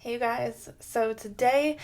Hey you guys, so today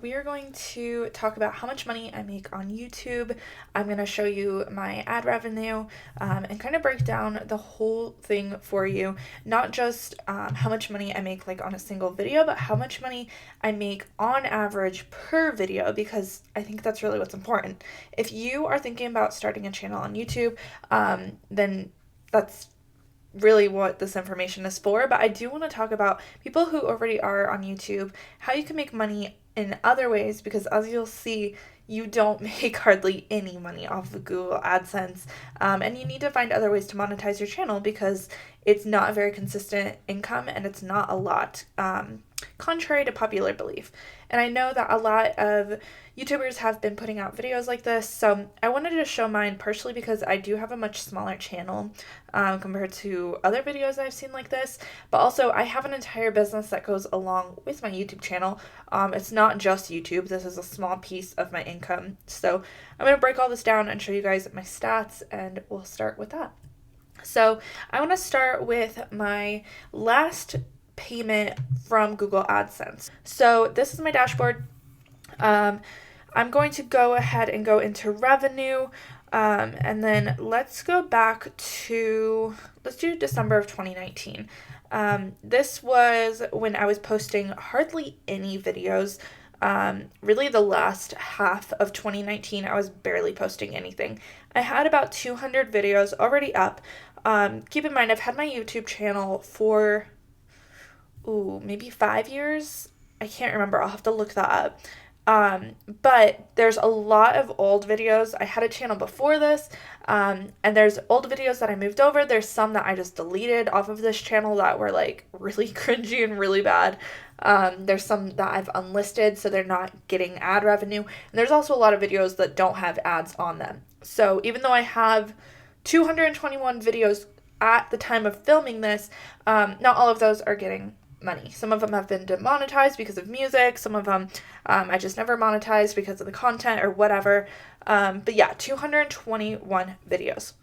we are going to talk about how much money I make on YouTube. I'm going to show you my ad revenue and kind of break down the whole thing for you. Not just how much money I make like on a single video, but how much money I make on average per video, because I think that's really what's important. If you are thinking about starting a channel on YouTube, then that's really what this information is for, but I do want to talk about people who already are on YouTube, how you can make money in other ways, because as you'll see, you don't make hardly any money off of Google Adsense, and you need to find other ways to monetize your channel because it's not a very consistent income and it's not a lot, contrary to popular belief. And I know that a lot of YouTubers have been putting out videos like this, so I wanted to show mine partially because I do have a much smaller channel compared to other videos I've seen like this, but also I have an entire business that goes along with my YouTube channel. It's not just YouTube, this is a small piece of my income. So I'm going to break all this down and show you guys my stats, and we'll start with that. So I want to start with my last payment from Google Adsense. So this is my dashboard. I'm going to go ahead and go into revenue, and then let's go back to, let's do December of 2019. This was when I was posting hardly any videos. Really the last half of 2019, I was barely posting anything. I had about 200 videos already up. Keep in mind, I've had my YouTube channel for, maybe 5 years. I can't remember. I'll have to look that up. But there's a lot of old videos. I had a channel before this, and there's old videos that I moved over. There's some that I just deleted off of this channel that were like really cringy and really bad. There's some that I've unlisted, so they're not getting ad revenue. And there's also a lot of videos that don't have ads on them. So even though I have 221 videos at the time of filming this, not all of those are getting money. Some of them have been demonetized because of music. Some of them I just never monetized because of the content or whatever. But yeah, 221 videos.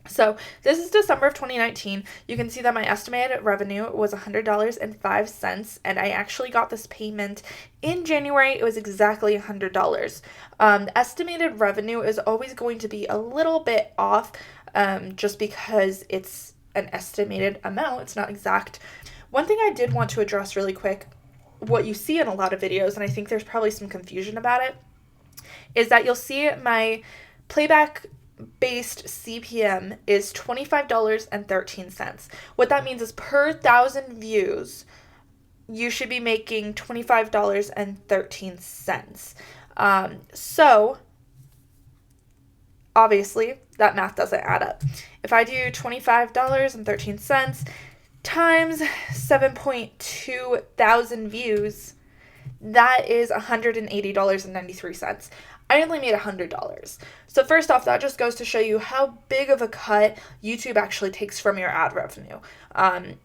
So this is December of 2019. You can see that my estimated revenue was $100.05, and I actually got this payment in January. It was exactly $100. Estimated revenue is always going to be a little bit off, just because it's an estimated amount. It's not exact. One thing I did want to address really quick, what you see in a lot of videos, and I think there's probably some confusion about it, is that you'll see my playback-based CPM is $25.13. What that means is per 1,000 views, you should be making $25.13. So, obviously, that math doesn't add up. If I do $25.13 times 7.2 thousand views, that is $180.93. I only made $100. So first off, that just goes to show you how big of a cut YouTube actually takes from your ad revenue.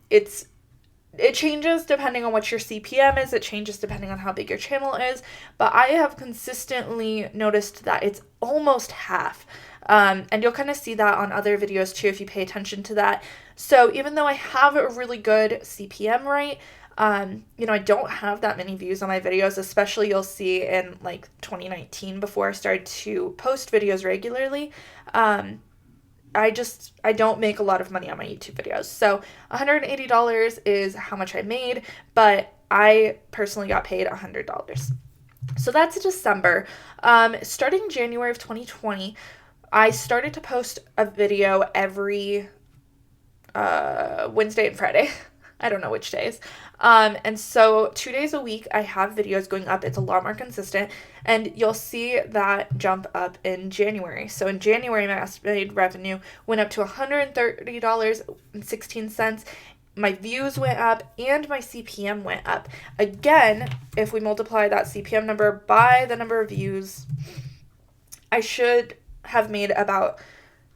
It changes depending on what your CPM is. It changes depending on how big your channel is. But I have consistently noticed that it's almost half. And you'll kind of see that on other videos too if you pay attention to that. So even though I have a really good CPM rate, I don't have that many views on my videos, especially you'll see in like 2019 before I started to post videos regularly. I don't make a lot of money on my YouTube videos. So $180 is how much I made, but I personally got paid $100. So that's December. Starting January of 2020, I started to post a video every Wednesday and Friday. I don't know which days. And so 2 days a week I have videos going up. It's a lot more consistent, and you'll see that jump up in January. So in January, my estimated revenue went up to $130.16. My views went up and my CPM went up. Again, if we multiply that CPM number by the number of views, I should have made about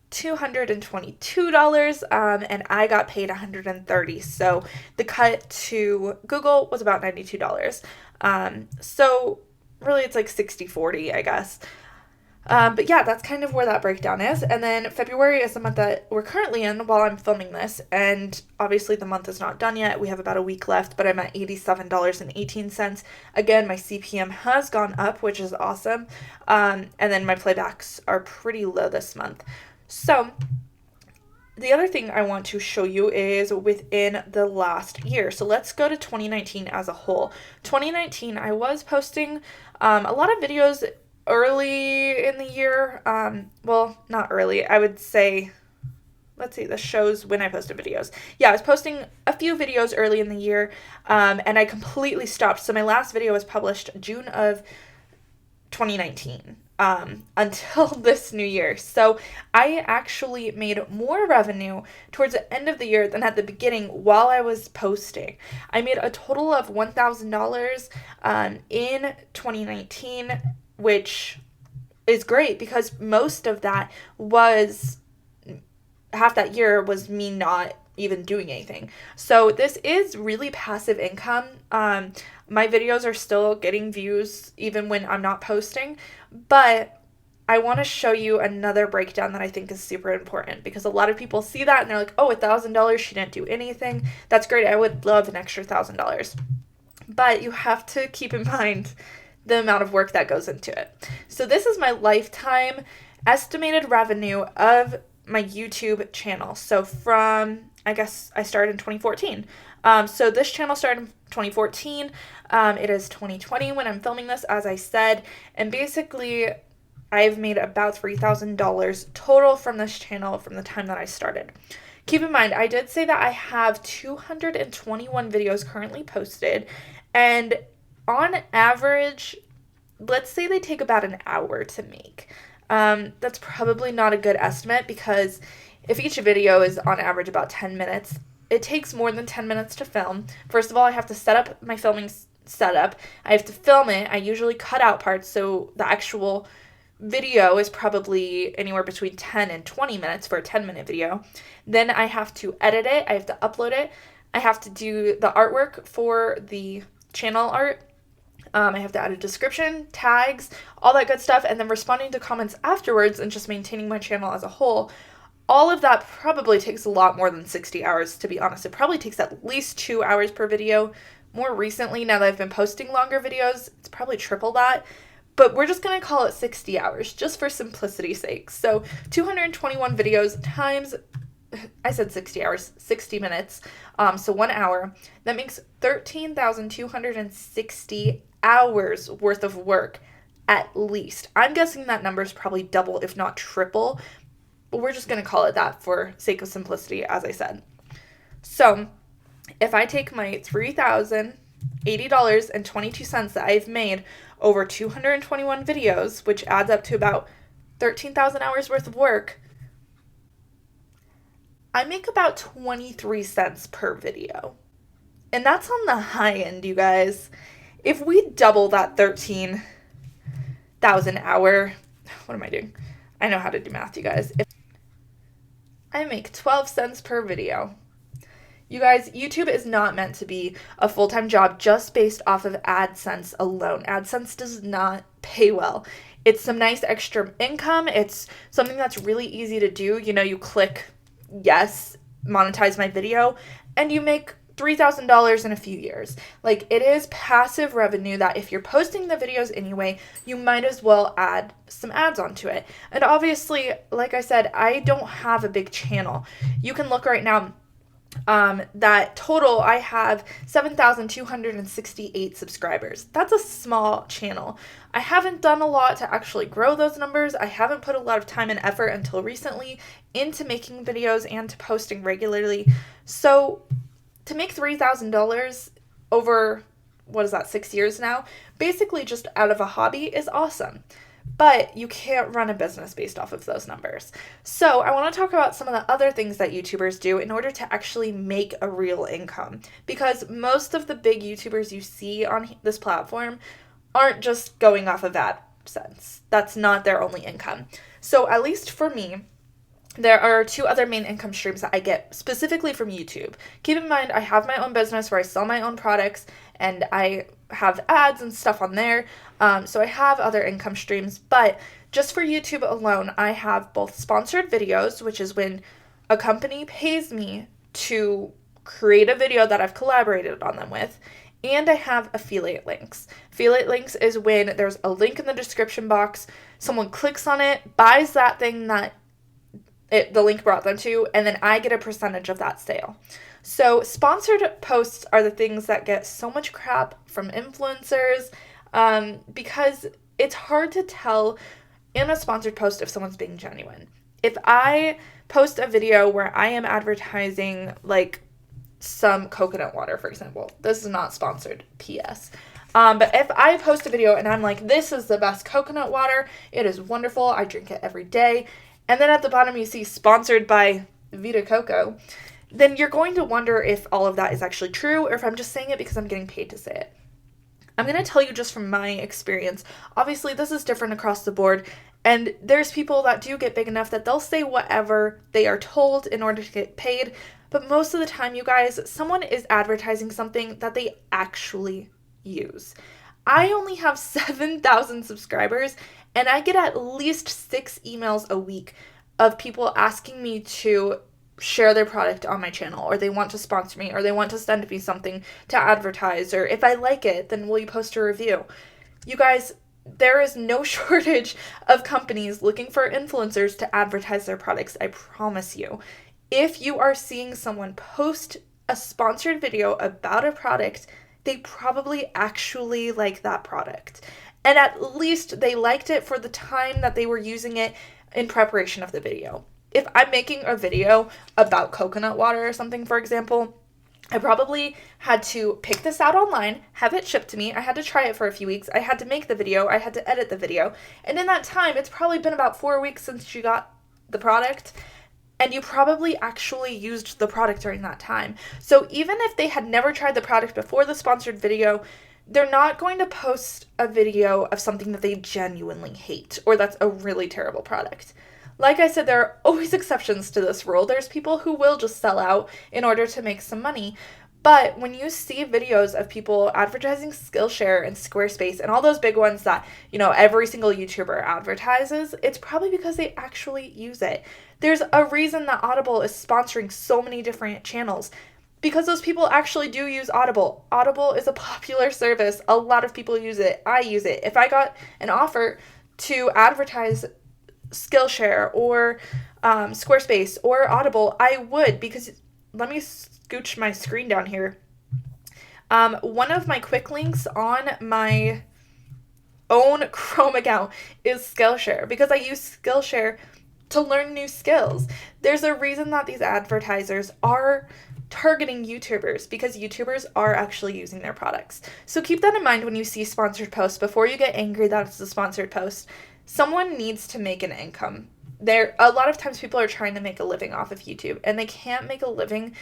$222, and I got paid $130. So the cut to Google was about $92. So really it's like 60-40, I guess. But yeah, that's kind of where that breakdown is. And then February is the month that we're currently in while I'm filming this. And obviously the month is not done yet. We have about a week left, but I'm at $87.18. Again, my CPM has gone up, which is awesome. And then my playbacks are pretty low this month. So the other thing I want to show you is within the last year. So let's go to 2019 as a whole. 2019, I was posting a lot of videos early in the year. Well, not early. I would say, let's see, this shows when I posted videos. Yeah, I was posting a few videos early in the year, and I completely stopped. So my last video was published June of 2019. Until this new year. So I actually made more revenue towards the end of the year than at the beginning while I was posting. I made a total of $1,000 in 2019, which is great because most of that was, half that year was me not even doing anything. So this is really passive income. My videos are still getting views even when I'm not posting, but I want to show you another breakdown that I think is super important because a lot of people see that and they're like, oh, $1,000, she didn't do anything. That's great. I would love an extra $1,000. But you have to keep in mind the amount of work that goes into it. So this is my lifetime estimated revenue of my YouTube channel. So from, I guess I started in 2014. So this channel started in 2014. It is 2020 when I'm filming this, as I said. And basically, I've made about $3,000 total from this channel from the time that I started. Keep in mind, I did say that I have 221 videos currently posted. And on average, let's say they take about an hour to make. That's probably not a good estimate because if each video is on average about 10 minutes, it takes more than 10 minutes to film. First of all, I have to set up my filming setup. I have to film it. I usually cut out parts, so the actual video is probably anywhere between 10 and 20 minutes for a 10-minute video. Then I have to edit it. I have to upload it. I have to do the artwork for the channel art. I have to add a description, tags, all that good stuff, and then responding to comments afterwards and just maintaining my channel as a whole. All of that probably takes a lot more than 60 hours, to be honest. It probably takes at least 2 hours per video. More recently, now that I've been posting longer videos, it's probably triple that. But we're just going to call it 60 hours, just for simplicity's sake. So 221 videos times, I said 60 hours, 60 minutes, so 1 hour. That makes 13,260 hours worth of work, at least. I'm guessing that number is probably double, if not triple. But we're just going to call it that for sake of simplicity, as I said. So if I take my $3,080.22 that I've made over 221 videos, which adds up to about 13,000 hours worth of work, I make about 23 cents per video. And that's on the high end, you guys. If we double that 13,000 hour, what am I doing? I know how to do math, you guys. I make 12 cents per video. You guys, YouTube is not meant to be a full-time job just based off of AdSense alone. AdSense does not pay well. It's some nice extra income. It's something that's really easy to do. You know, you click yes, monetize my video, and you make $3,000 in a few years. Like, it is passive revenue that if you're posting the videos anyway, you might as well add some ads onto it. And obviously, like I said, I don't have a big channel. You can look right now. That total, I have 7,268 subscribers. That's a small channel. I haven't done a lot to actually grow those numbers. I haven't put a lot of time and effort until recently into making videos and to posting regularly. So to make $3,000 over, 6 years now, basically just out of a hobby is awesome. But you can't run a business based off of those numbers. So I want to talk about some of the other things that YouTubers do in order to actually make a real income. Because most of the big YouTubers you see on this platform aren't just going off of AdSense. That's not their only income. So at least for me, there are two other main income streams that I get specifically from YouTube. Keep in mind, I have my own business where I sell my own products and I have ads and stuff on there. So I have other income streams, but just for YouTube alone, I have both sponsored videos, which is when a company pays me to create a video that I've collaborated on them with, and I have affiliate links. Affiliate links is when there's a link in the description box, someone clicks on it, buys that thing that the link brought them to, and then I get a percentage of that sale. So sponsored posts are the things that get so much crap from influencers because it's hard to tell in a sponsored post if someone's being genuine. If I post a video where I am advertising like some coconut water, for example, this is not sponsored, PS. But if I post a video and I'm like, this is the best coconut water, it is wonderful, I drink it every day, and then at the bottom you see sponsored by Vita Coco, then you're going to wonder if all of that is actually true or if I'm just saying it because I'm getting paid to say it. I'm going to tell you just from my experience. Obviously, this is different across the board, and there's people that do get big enough that they'll say whatever they are told in order to get paid, but most of the time, you guys, someone is advertising something that they actually use. I only have 7,000 subscribers, and I get at least 6 emails a week of people asking me to share their product on my channel, or they want to sponsor me, or they want to send me something to advertise, or if I like it, then will you post a review? You guys, there is no shortage of companies looking for influencers to advertise their products, I promise you. If you are seeing someone post a sponsored video about a product, they probably actually like that product. And at least they liked it for the time that they were using it in preparation of the video. If I'm making a video about coconut water or something, for example, I probably had to pick this out online, have it shipped to me, I had to try it for a few weeks, I had to make the video, I had to edit the video, and in that time, it's probably been about 4 weeks since you got the product, and you probably actually used the product during that time. So even if they had never tried the product before the sponsored video, they're not going to post a video of something that they genuinely hate or that's a really terrible product. Like I said, there are always exceptions to this rule. There's people who will just sell out in order to make some money. But when you see videos of people advertising Skillshare and Squarespace and all those big ones that, every single YouTuber advertises, it's probably because they actually use it. There's a reason that Audible is sponsoring so many different channels, because those people actually do use Audible. Audible is a popular service. A lot of people use it. I use it. If I got an offer to advertise Skillshare or Squarespace or Audible, I would, because let me scooch my screen down here. One of my quick links on my own Chrome account is Skillshare, because I use Skillshare to learn new skills. There's a reason that these advertisers are targeting YouTubers, because YouTubers are actually using their products. So keep that in mind when you see sponsored posts. Before you get angry that it's a sponsored post, someone needs to make an income. A lot of times people are trying to make a living off of YouTube, and they can't make a living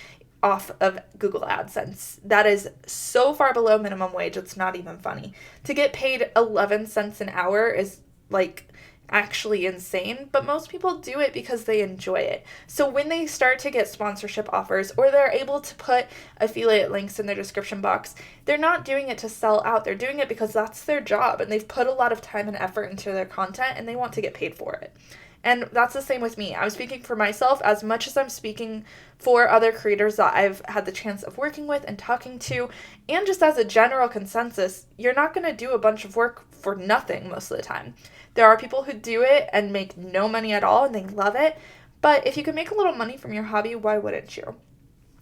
off of Google Adsense. That is so far below minimum wage, it's not even funny. To get paid 11 cents an hour is actually insane, but most people do it because they enjoy it. So when they start to get sponsorship offers, or they're able to put affiliate links in their description box, they're not doing it to sell out. They're doing it because that's their job, and they've put a lot of time and effort into their content, and they want to get paid for it. And that's the same with me. I'm speaking for myself as much as I'm speaking for other creators that I've had the chance of working with and talking to, and just as a general consensus, you're not going to do a bunch of work for nothing most of the time. There are people who do it and make no money at all, and they love it, but if you can make a little money from your hobby, why wouldn't you?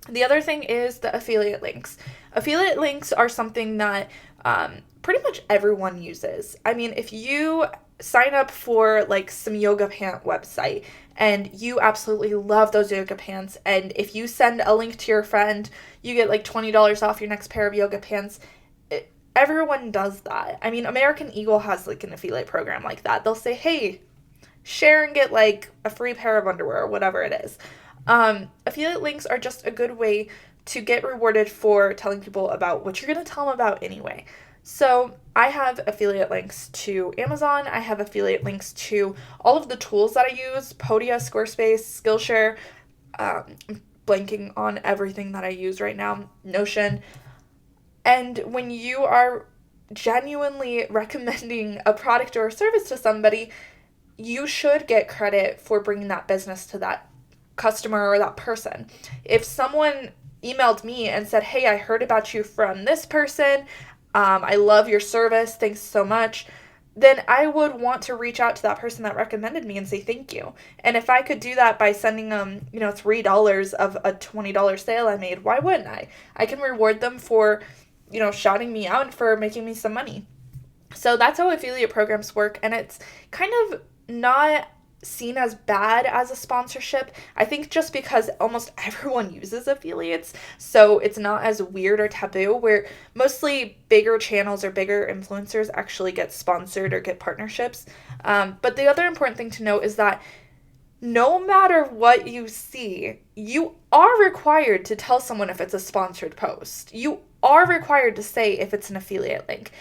The other thing is the affiliate links. Affiliate links are something that pretty much everyone uses. I mean, if you sign up for some yoga pant website and you absolutely love those yoga pants, and if you send a link to your friend, you get $20 off your next pair of yoga pants. Everyone does that. I mean, American Eagle has an affiliate program like that. They'll say, hey, share and get a free pair of underwear or whatever it is. Affiliate links are just a good way to get rewarded for telling people about what you're going to tell them about anyway. So I have affiliate links to Amazon. I have affiliate links to all of the tools that I use, Podia, Squarespace, Skillshare, blanking on everything that I use right now, Notion. And when you are genuinely recommending a product or a service to somebody, you should get credit for bringing that business to that customer or that person. If someone emailed me and said, hey, I heard about you from this person, I love your service, thanks so much, then I would want to reach out to that person that recommended me and say thank you. And if I could do that by sending them, $3 of a $20 sale I made, why wouldn't I? I can reward them for, shouting me out and for making me some money. So that's how affiliate programs work, and it's kind of not seen as bad as a sponsorship. I think just because almost everyone uses affiliates, so it's not as weird or taboo, where mostly bigger channels or bigger influencers actually get sponsored or get partnerships. But the other important thing to note is that no matter what you see, you are required to tell someone if it's a sponsored post. You are required to say if it's an affiliate link.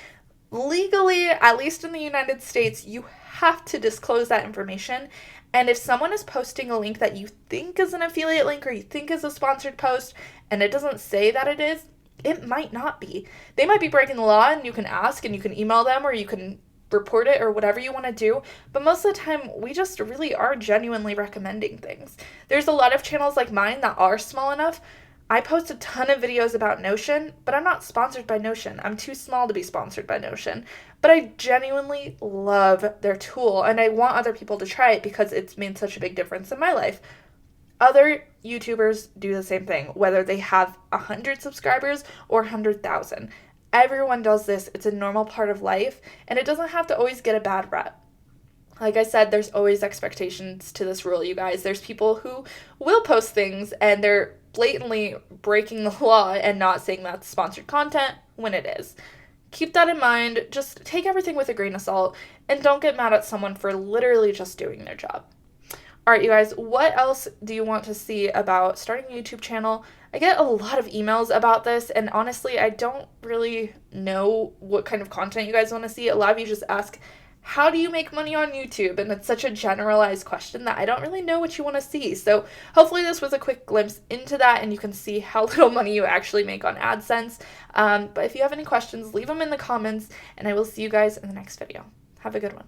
Legally, at least in the United States, you have to disclose that information. And if someone is posting a link that you think is an affiliate link or you think is a sponsored post and it doesn't say that it is, it might not be. They might be breaking the law, and you can ask and you can email them or you can report it or whatever you want to do. But most of the time, we just really are genuinely recommending things. There's a lot of channels like mine that are small enough. I post a ton of videos about Notion, but I'm not sponsored by Notion. I'm too small to be sponsored by Notion. But I genuinely love their tool, and I want other people to try it because it's made such a big difference in my life. Other YouTubers do the same thing, whether they have 100 subscribers or 100,000. Everyone does this. It's a normal part of life, and it doesn't have to always get a bad rep. Like I said, there's always expectations to this rule, you guys. There's people who will post things and they're blatantly breaking the law and not saying that's sponsored content when it is. Keep that in mind. Just take everything with a grain of salt and don't get mad at someone for literally just doing their job. All right, you guys, what else do you want to see about starting a YouTube channel? I get a lot of emails about this, and honestly, I don't really know what kind of content you guys want to see. A lot of you just ask, how do you make money on YouTube? And it's such a generalized question that I don't really know what you want to see. So hopefully this was a quick glimpse into that, and you can see how little money you actually make on AdSense. But if you have any questions, leave them in the comments, and I will see you guys in the next video. Have a good one.